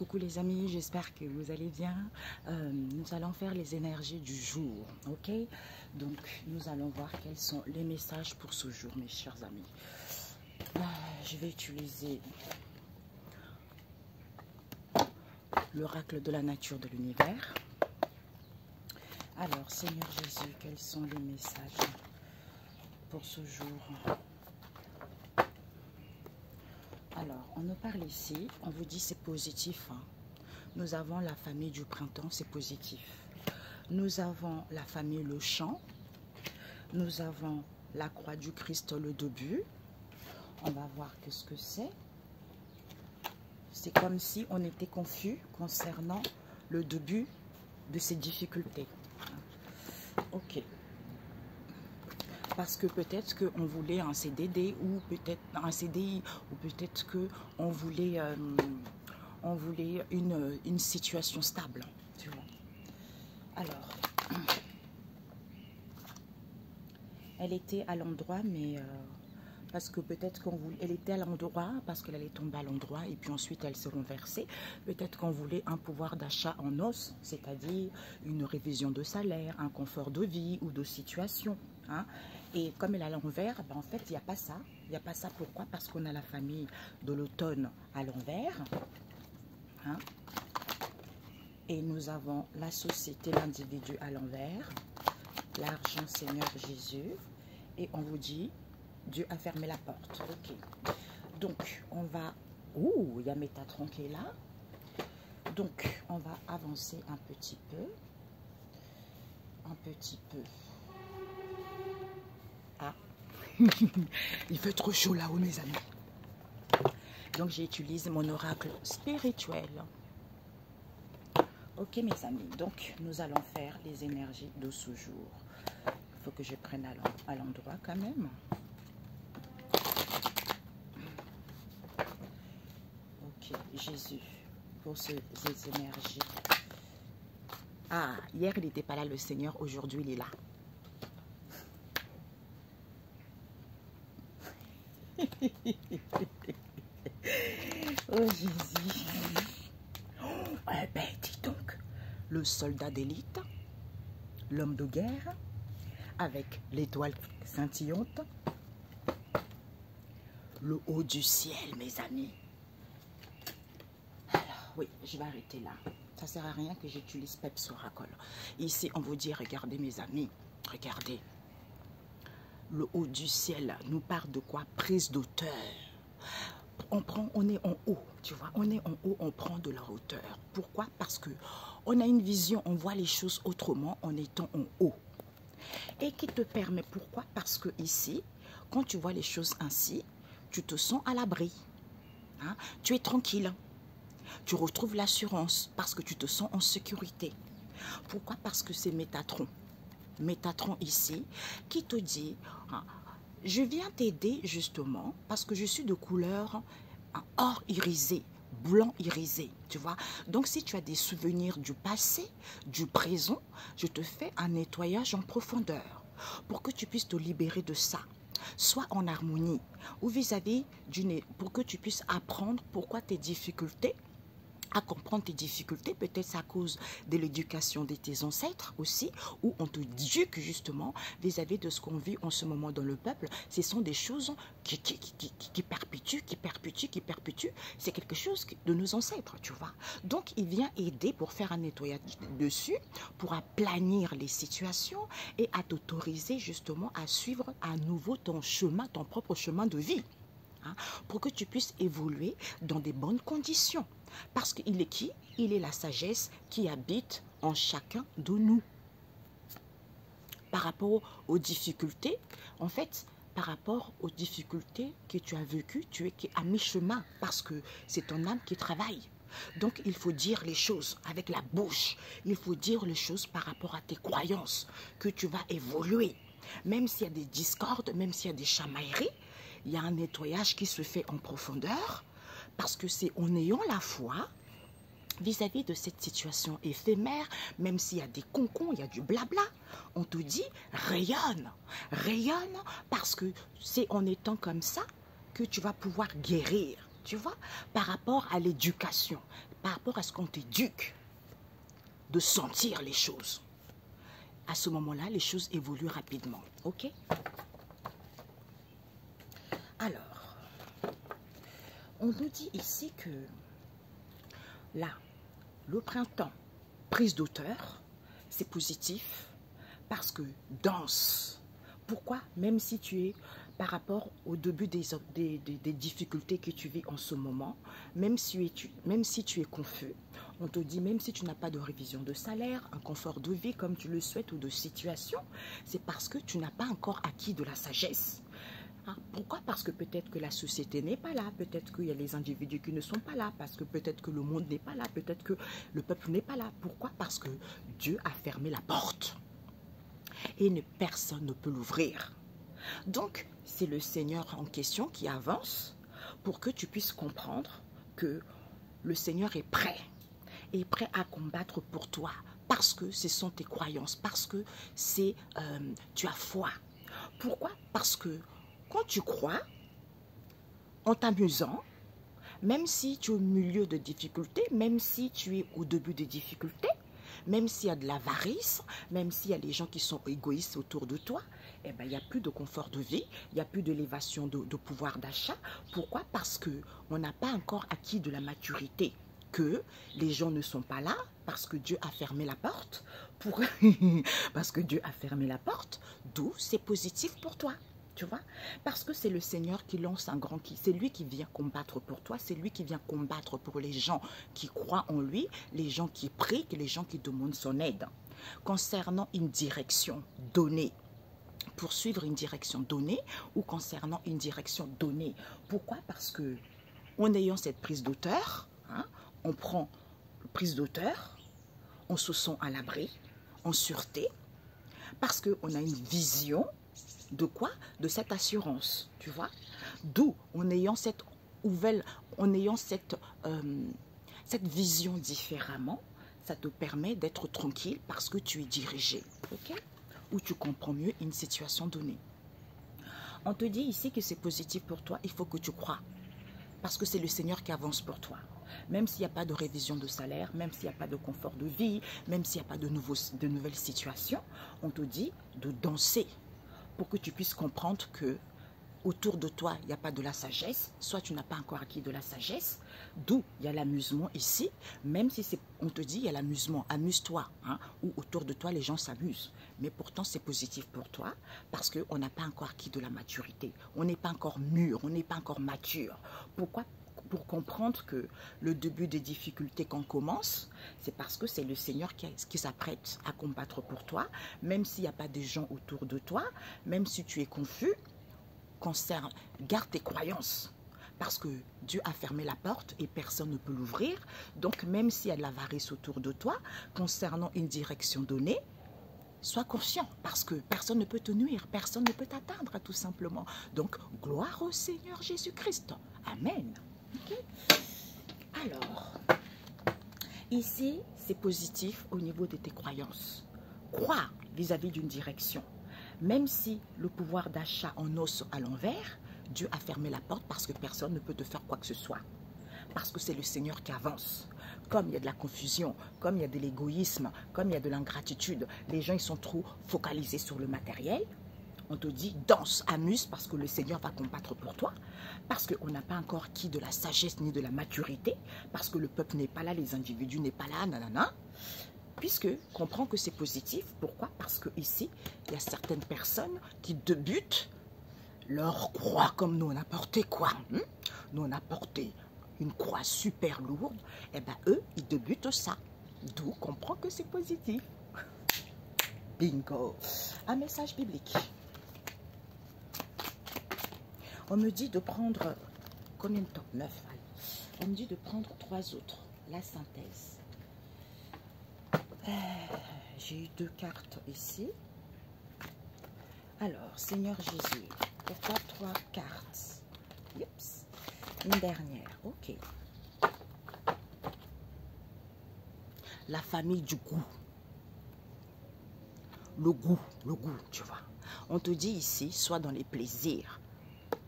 Coucou les amis, j'espère que vous allez bien. Nous allons faire les énergies du jour, ok? Donc, nous allons voir quels sont les messages pour ce jour, mes chers amis. Je vais utiliser l'oracle de la nature de l'univers. Alors, Seigneur Jésus, quels sont les messages pour ce jour? Alors, on nous parle ici, on vous dit c'est positif. Hein. Nous avons la famille du printemps, c'est positif. Nous avons la famille le champ. Nous avons la croix du Christ, le début. On va voir qu'est-ce que c'est. C'est comme si on était confus concernant le début de ces difficultés. Ok. Parce que peut-être qu'on voulait un CDD ou peut-être un CDI ou peut-être qu'on voulait, une situation stable. Tu vois. Alors, elle était à l'endroit, mais parce que peut-être qu'on voulait, elle était à l'endroit parce qu'elle allait tomber à l'endroit et puis ensuite elle s'est renversée. Peut-être qu'on voulait un pouvoir d'achat en os, c'est-à-dire une révision de salaire, un confort de vie ou de situation. Hein. Et comme elle est à l'envers, ben en fait, il n'y a pas ça. Il n'y a pas ça. Pourquoi? Parce qu'on a la famille de l'automne à l'envers. Hein. Et nous avons la société, l'individu à l'envers. L'argent, Seigneur Jésus. Et on vous dit, Dieu a fermé la porte. Ok. Donc, on va... Ouh, il y a Métatron qui est là. Donc, on va avancer un petit peu. Un petit peu. Ah, il fait trop chaud là-haut, mes amis. Donc, j'utilise mon oracle spirituel. Ok, mes amis. Donc, nous allons faire les énergies de ce jour. Il faut que je prenne à l'endroit quand même. Ok, Jésus, pour ces énergies. Ah, hier, il n'était pas là, le Seigneur. Aujourd'hui, il est là. Oh Jésus. Oh, eh ben, dis donc, le soldat d'élite, l'homme de guerre, avec l'étoile scintillante, le haut du ciel, mes amis. Alors, oui, je vais arrêter là. Ça ne sert à rien que j'utilise Peps Oracle. Ici, on vous dit, regardez mes amis, regardez. Le haut du ciel nous parle de quoi? Prise d'auteur. On est en haut, tu vois, on est en haut, on prend de la hauteur. Pourquoi? Parce que on a une vision, on voit les choses autrement en étant en haut. Et qui te permet, pourquoi? Parce que ici, quand tu vois les choses ainsi, tu te sens à l'abri. Hein? Tu es tranquille. Tu retrouves l'assurance parce que tu te sens en sécurité. Pourquoi? Parce que c'est Métatron. Métatron ici, qui te dit... Hein, je viens t'aider justement parce que je suis de couleur or irisé, blanc irisé, tu vois. Donc, si tu as des souvenirs du passé, du présent, je te fais un nettoyage en profondeur pour que tu puisses te libérer de ça. Soit en harmonie ou vis-à-vis pour que tu puisses apprendre pourquoi tes difficultés, à comprendre tes difficultés, peut-être c'est à cause de l'éducation de tes ancêtres aussi, où on te dit que justement, vis-à-vis de ce qu'on vit en ce moment dans le peuple, ce sont des choses qui perpétuent, c'est quelque chose de nos ancêtres, tu vois. Donc, il vient aider pour faire un nettoyage dessus, pour aplanir les situations et à t'autoriser justement à suivre à nouveau ton chemin, ton propre chemin de vie. Hein, pour que tu puisses évoluer dans des bonnes conditions. Parce qu'il est qui? Il est la sagesse qui habite en chacun de nous. Par rapport aux difficultés, en fait, par rapport aux difficultés que tu as vécues, tu es à mi-chemin parce que c'est ton âme qui travaille. Donc, il faut dire les choses avec la bouche. Il faut dire les choses par rapport à tes croyances, que tu vas évoluer. Même s'il y a des discordes, même s'il y a des chamailleries, il y a un nettoyage qui se fait en profondeur parce que c'est en ayant la foi vis-à-vis de cette situation éphémère, même s'il y a des concons, il y a du blabla, on te dit rayonne, rayonne parce que c'est en étant comme ça que tu vas pouvoir guérir. tu vois, par rapport à l'éducation, par rapport à ce qu'on t'éduque, de sentir les choses. À ce moment-là, les choses évoluent rapidement, ok? Alors, on nous dit ici que là, le printemps, prise d'auteur, c'est positif parce que danse. Pourquoi? Même si tu es par rapport au début des difficultés que tu vis en ce moment, même si tu es confus, on te dit même si tu n'as pas de révision de salaire, un confort de vie comme tu le souhaites ou de situation, c'est parce que tu n'as pas encore acquis de la sagesse. Ah, pourquoi? Parce que peut-être que la société n'est pas là, peut-être qu'il y a les individus qui ne sont pas là, parce que peut-être que le monde n'est pas là, peut-être que le peuple n'est pas là. Pourquoi? Parce que Dieu a fermé la porte et personne ne peut l'ouvrir. Donc, c'est le Seigneur en question qui avance pour que tu puisses comprendre que le Seigneur est prêt à combattre pour toi parce que ce sont tes croyances, parce que tu as foi. Pourquoi? Parce que quand tu crois, en t'amusant, même si tu es au milieu de difficultés, même si tu es au début des difficultés, même s'il y a de l'avarice, même s'il y a les gens qui sont égoïstes autour de toi, eh ben, il n'y a plus de confort de vie, il n'y a plus d'élévation de pouvoir d'achat. Pourquoi? Parce qu'on n'a pas encore acquis de la maturité, que les gens ne sont pas là, parce que Dieu a fermé la porte, parce que Dieu a fermé la porte, d'où c'est positif pour toi. Tu vois, parce que c'est le Seigneur qui lance un grand qui, c'est lui qui vient combattre pour toi, c'est lui qui vient combattre pour les gens qui croient en lui, les gens qui prient, les gens qui demandent son aide. Concernant une direction donnée, poursuivre une direction donnée ou concernant une direction donnée. Pourquoi? Parce que en ayant cette prise d'auteur, hein, on prend prise d'auteur, on se sent à l'abri, en sûreté, parce qu'on a une vision. De quoi? De cette assurance, tu vois? D'où, en ayant cette vision différemment, ça te permet d'être tranquille parce que tu es dirigé, ok? Ou tu comprends mieux une situation donnée. On te dit ici que c'est positif pour toi, il faut que tu crois. Parce que c'est le Seigneur qui avance pour toi. Même s'il n'y a pas de révision de salaire, même s'il n'y a pas de confort de vie, même s'il n'y a pas de nouvelles situations, on te dit de danser. Pour que tu puisses comprendre que autour de toi, il n'y a pas de la sagesse, soit tu n'as pas encore acquis de la sagesse, d'où il y a l'amusement ici, même si on te dit il y a l'amusement, amuse-toi, hein, ou autour de toi les gens s'amusent, mais pourtant c'est positif pour toi, parce qu'on n'a pas encore acquis de la maturité, on n'est pas encore mûr, on n'est pas encore mature. Pourquoi? Pour comprendre que le début des difficultés qu'on commence, c'est parce que c'est le Seigneur qui s'apprête à combattre pour toi, même s'il n'y a pas de gens autour de toi, même si tu es confus, garde tes croyances. Parce que Dieu a fermé la porte et personne ne peut l'ouvrir. Donc même s'il y a de l'avarice autour de toi, concernant une direction donnée, sois conscient parce que personne ne peut te nuire, personne ne peut t'atteindre tout simplement. Donc gloire au Seigneur Jésus-Christ. Amen. Okay. Alors, ici, c'est positif au niveau de tes croyances. Crois vis-à-vis d'une direction. Même si le pouvoir d'achat en os à l'envers, Dieu a fermé la porte parce que personne ne peut te faire quoi que ce soit. Parce que c'est le Seigneur qui avance. Comme il y a de la confusion, comme il y a de l'égoïsme, comme il y a de l'ingratitude, les gens ils sont trop focalisés sur le matériel. On te dit, danse, amuse, parce que le Seigneur va combattre pour toi, parce qu'on n'a pas encore acquis de la sagesse ni de la maturité, parce que le peuple n'est pas là, les individus n'est pas là, nanana. Puisque, comprends que c'est positif. Pourquoi? Parce que ici, il y a certaines personnes qui débutent leur croix, comme nous on a porté quoi, hein? Nous on a porté une croix super lourde, et bien eux, ils débutent ça. D'où comprends que c'est positif. Bingo. Un message biblique. On me dit de prendre, combien de temps? 9. On me dit de prendre 3 autres. La synthèse. J'ai eu 2 cartes ici. Alors, Seigneur Jésus, pourquoi 3 cartes? Oups. Une dernière, ok. La famille du goût. Le goût, tu vois. On te dit ici, sois dans les plaisirs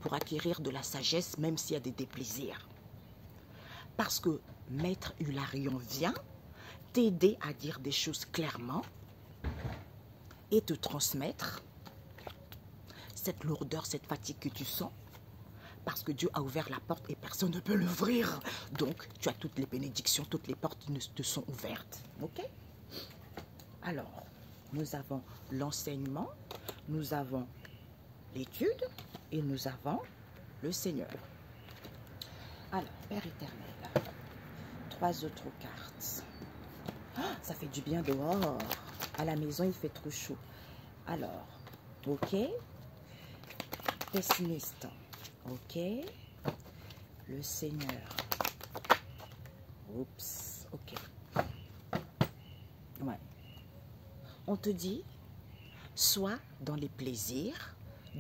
pour acquérir de la sagesse, même s'il y a des déplaisirs. Parce que Maître Hilarion vient t'aider à dire des choses clairement et te transmettre cette lourdeur, cette fatigue que tu sens. Parce que Dieu a ouvert la porte et personne ne peut l'ouvrir. Donc, tu as toutes les bénédictions, toutes les portes te sont ouvertes. Ok? Alors, nous avons l'enseignement, nous avons l'étude et nous avons le Seigneur. Alors, Père éternel, 3 autres cartes. Ah, ça fait du bien dehors. À la maison, il fait trop chaud. Alors, ok. Pessimiste. Ok. Le Seigneur. Oups. Ok. Ouais. On te dit, sois dans les plaisirs,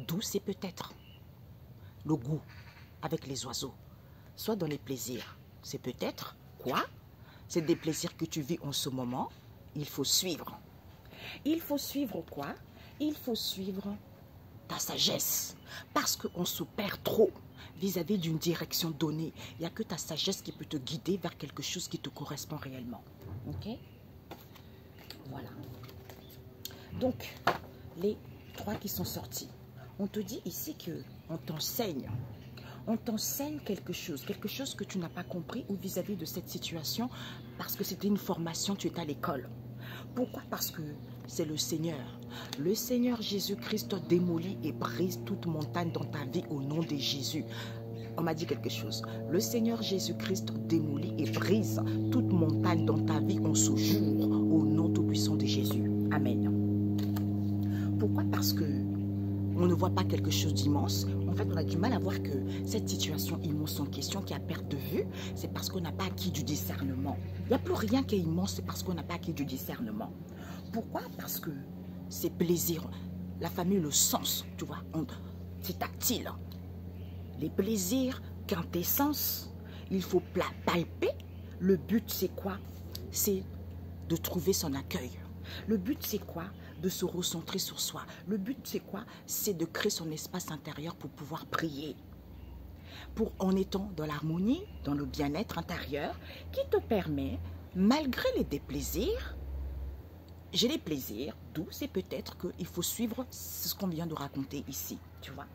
doux c'est peut-être. Le goût avec les oiseaux. Sois dans les plaisirs. C'est peut-être quoi? C'est des plaisirs que tu vis en ce moment. Il faut suivre. Il faut suivre quoi? Il faut suivre ta sagesse. Parce qu'on se perd trop vis-à-vis d'une direction donnée. Il n'y a que ta sagesse qui peut te guider vers quelque chose qui te correspond réellement. Ok? Voilà. Donc, les 3 qui sont sortis. On te dit ici qu'on t'enseigne. On t'enseigne quelque chose que tu n'as pas compris ou vis-à-vis de cette situation parce que c'était une formation, tu es à l'école. Pourquoi? Parce que c'est le Seigneur. Le Seigneur Jésus-Christ démolit et brise toute montagne dans ta vie au nom de Jésus. On m'a dit quelque chose. Le Seigneur Jésus-Christ démolit et brise toute montagne dans ta vie en ce jour au nom tout-puissant de Jésus. Amen. Pourquoi? Parce que on ne voit pas quelque chose d'immense. En fait, on a du mal à voir que cette situation immense en question qui a perte de vue, c'est parce qu'on n'a pas acquis du discernement. Il n'y a plus rien qui est immense, c'est parce qu'on n'a pas acquis du discernement. Pourquoi? Parce que c'est plaisir. La famille, le sens, tu vois, c'est tactile. Les plaisirs, quintessence, il faut palper. Le but, c'est quoi? C'est de trouver son accueil. Le but, c'est quoi? De se recentrer sur soi. Le but, c'est quoi? C'est de créer son espace intérieur pour pouvoir prier. En étant dans l'harmonie, dans le bien-être intérieur, qui te permet, malgré les déplaisirs, j'ai les plaisirs, d'où c'est peut-être qu'il faut suivre ce qu'on vient de raconter ici, tu vois.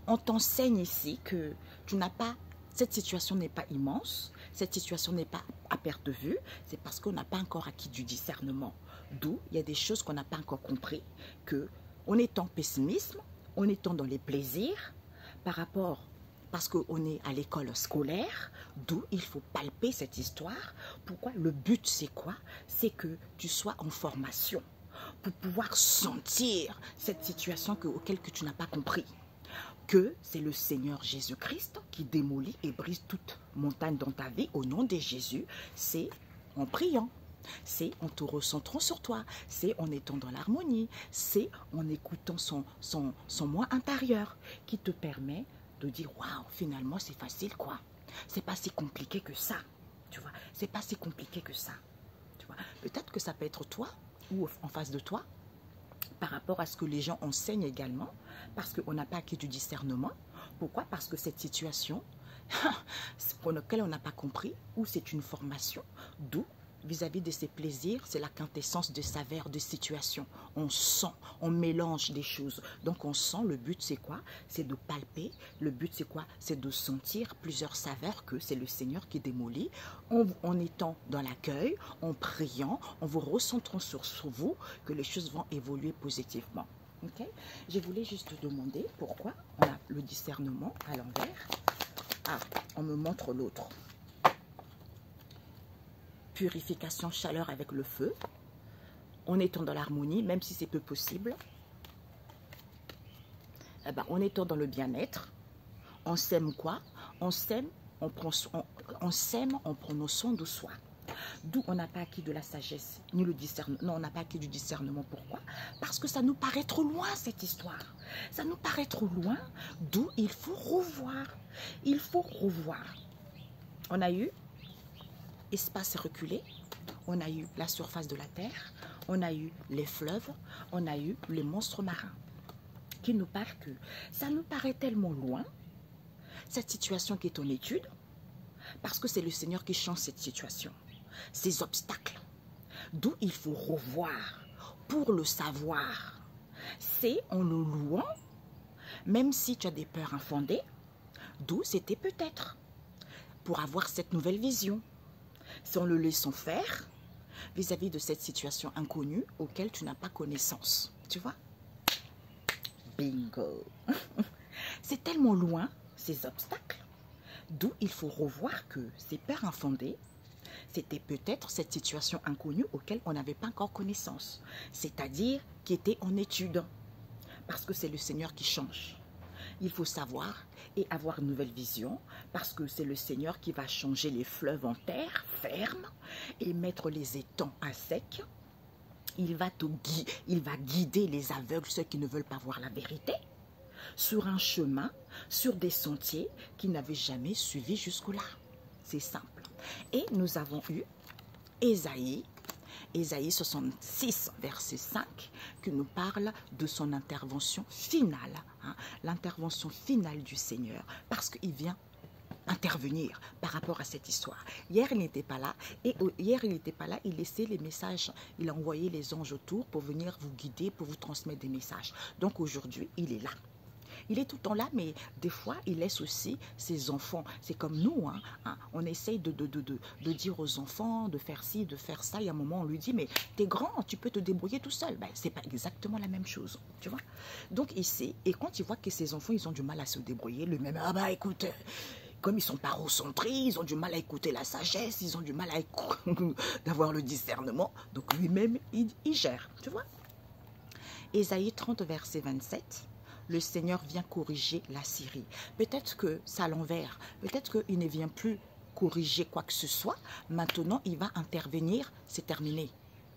On t'enseigne ici que tu n'as pas, cette situation n'est pas immense, cette situation n'est pas à perte de vue, c'est parce qu'on n'a pas encore acquis du discernement. D'où il y a des choses qu'on n'a pas encore compris, que en étant pessimisme, en étant dans les plaisirs, par rapport, parce qu'on est à l'école scolaire, d'où il faut palper cette histoire. Pourquoi? Le but c'est quoi? C'est que tu sois en formation, pour pouvoir sentir cette situation auquel tu n'as pas compris. Que c'est le Seigneur Jésus-Christ qui démolit et brise toute montagne dans ta vie au nom de Jésus. C'est en priant, c'est en te recentrant sur toi, c'est en étant dans l'harmonie, c'est en écoutant son moi intérieur qui te permet de dire waouh, finalement c'est facile quoi. C'est pas si compliqué que ça, tu vois. C'est pas si compliqué que ça, tu vois. Peut-être que ça peut être toi ou en face de toi. Par rapport à ce que les gens enseignent également, parce qu'on n'a pas acquis du discernement. Pourquoi? Parce que cette situation, pour laquelle on n'a pas compris, ou c'est une formation, d'où, vis-à-vis de ses plaisirs, c'est la quintessence de saveur de situation. On sent, on mélange des choses. Donc on sent, le but c'est quoi? C'est de palper. Le but c'est quoi? C'est de sentir plusieurs saveurs que c'est le Seigneur qui démolit. En étant dans l'accueil, en priant, en vous recentrant sur vous, que les choses vont évoluer positivement. Okay? Je voulais juste te demander pourquoi on a le discernement à l'envers. Ah, on me montre l'autre. Purification, chaleur avec le feu, en étant dans l'harmonie, même si c'est peu possible, eh ben, en étant dans le bien-être, on sème quoi? On sème, on sème en prenant soin de soi. D'où on n'a pas acquis de la sagesse, ni le discernement. Non, on n'a pas acquis du discernement. Pourquoi? Parce que ça nous paraît trop loin, cette histoire. Ça nous paraît trop loin, d'où il faut revoir. Il faut revoir. On a eu espace reculé, on a eu la surface de la terre, on a eu les fleuves, on a eu les monstres marins qui nous parlent que ça nous paraît tellement loin, cette situation qui est en étude, Parce que c'est le Seigneur qui change cette situation, ces obstacles. D'où il faut revoir pour le savoir. C'est en le louant, même si tu as des peurs infondées, d'où c'était peut-être pour avoir cette nouvelle vision. C'est en le laissant faire vis-à-vis de cette situation inconnue auquel tu n'as pas connaissance. Tu vois? Bingo! C'est tellement loin, ces obstacles, d'où il faut revoir que ces peurs infondées, c'était peut-être cette situation inconnue auquel on n'avait pas encore connaissance, c'est-à-dire qui était en étude, parce que c'est le Seigneur qui change. Il faut savoir et avoir une nouvelle vision, parce que c'est le Seigneur qui va changer les fleuves en terre ferme et mettre les étangs à sec. Il va guider les aveugles, ceux qui ne veulent pas voir la vérité, sur un chemin, sur des sentiers qu'ils n'avaient jamais suivis jusque-là. C'est simple. Et nous avons eu Ésaïe 66, verset 5, qui nous parle de son intervention finale, hein, l'intervention finale du Seigneur, parce qu'il vient intervenir par rapport à cette histoire. Hier, il n'était pas là, et hier, il n'était pas là, il laissait les messages, il a envoyé les anges autour pour venir vous guider, pour vous transmettre des messages. Donc aujourd'hui, il est là. Il est tout le temps là, mais des fois, il laisse aussi ses enfants. C'est comme nous, on essaye de dire aux enfants de faire ci, de faire ça. Il y a un moment, on lui dit, mais t'es grand, tu peux te débrouiller tout seul. Ben, c'est pas exactement la même chose, tu vois. Donc ici, et quand il voit que ses enfants, ils ont du mal à se débrouiller, lui-même, ah bah écoute, comme ils sont parocentrés, ils ont du mal à écouter la sagesse, ils ont du mal à d'avoir le discernement. Donc lui-même, il gère, tu vois. Ésaïe 30, verset 27. Le Seigneur vient corriger la Syrie. Peut-être que c'est à l'envers. Peut-être qu'il ne vient plus corriger quoi que ce soit. Maintenant, il va intervenir. C'est terminé.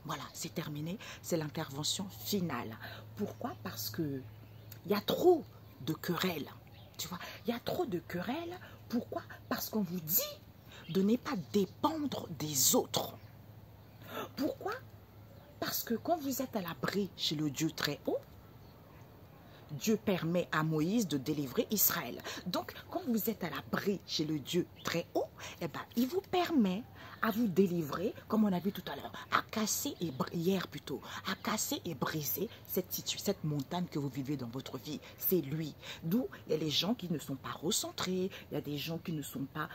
Voilà, c'est terminé. C'est l'intervention finale. Pourquoi? Parce qu'il y a trop de querelles. Tu vois, il y a trop de querelles. Pourquoi? Parce qu'on vous dit de ne pas dépendre des autres. Pourquoi? Parce que quand vous êtes à l'abri chez le Dieu très haut, Dieu permet à Moïse de délivrer Israël. Donc, quand vous êtes à l'abri chez le Dieu très haut, eh ben, il vous permet à vous délivrer, comme on a vu tout à l'heure, à casser et hier plutôt, à casser et briser cette montagne que vous vivez dans votre vie. C'est lui. D'où il y a les gens qui ne sont pas recentrés, il y a des gens qui ne sont pas,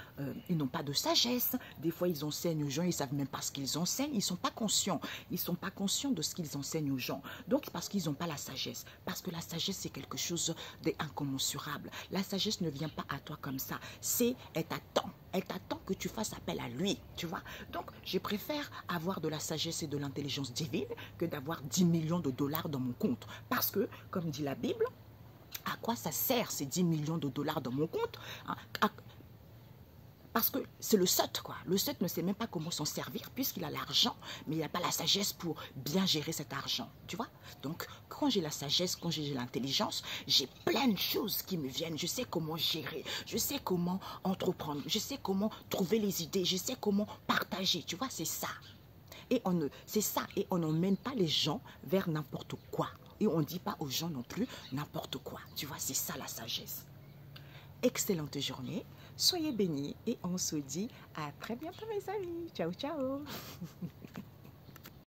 ils n'ont pas de sagesse. Des fois, ils enseignent aux gens, ils ne savent même pas ce qu'ils enseignent, ils ne sont pas conscients. Ils ne sont pas conscients de ce qu'ils enseignent aux gens. Donc, parce qu'ils n'ont pas la sagesse. Parce que la sagesse, c'est quelque chose d'incommensurable. La sagesse ne vient pas à toi comme ça. Elle t'attend. Elle t'attend que tu fasses appel à lui, tu vois. Donc, je préfère avoir de la sagesse et de l'intelligence divine que d'avoir 10 millions de dollars dans mon compte. Parce que, comme dit la Bible, à quoi ça sert ces 10 millions de dollars dans mon compte, hein? Parce que c'est le sot, quoi. Le sot ne sait même pas comment s'en servir puisqu'il a l'argent, mais il n'a pas la sagesse pour bien gérer cet argent, tu vois. Donc, quand j'ai la sagesse, quand j'ai l'intelligence, j'ai plein de choses qui me viennent. Je sais comment gérer, je sais comment entreprendre, je sais comment trouver les idées, je sais comment partager, tu vois, c'est ça. C'est ça, et on n'emmène pas les gens vers n'importe quoi. Et on ne dit pas aux gens non plus n'importe quoi, tu vois, c'est ça la sagesse. Excellente journée. Soyez bénis et on se dit à très bientôt mes amis. Ciao, ciao.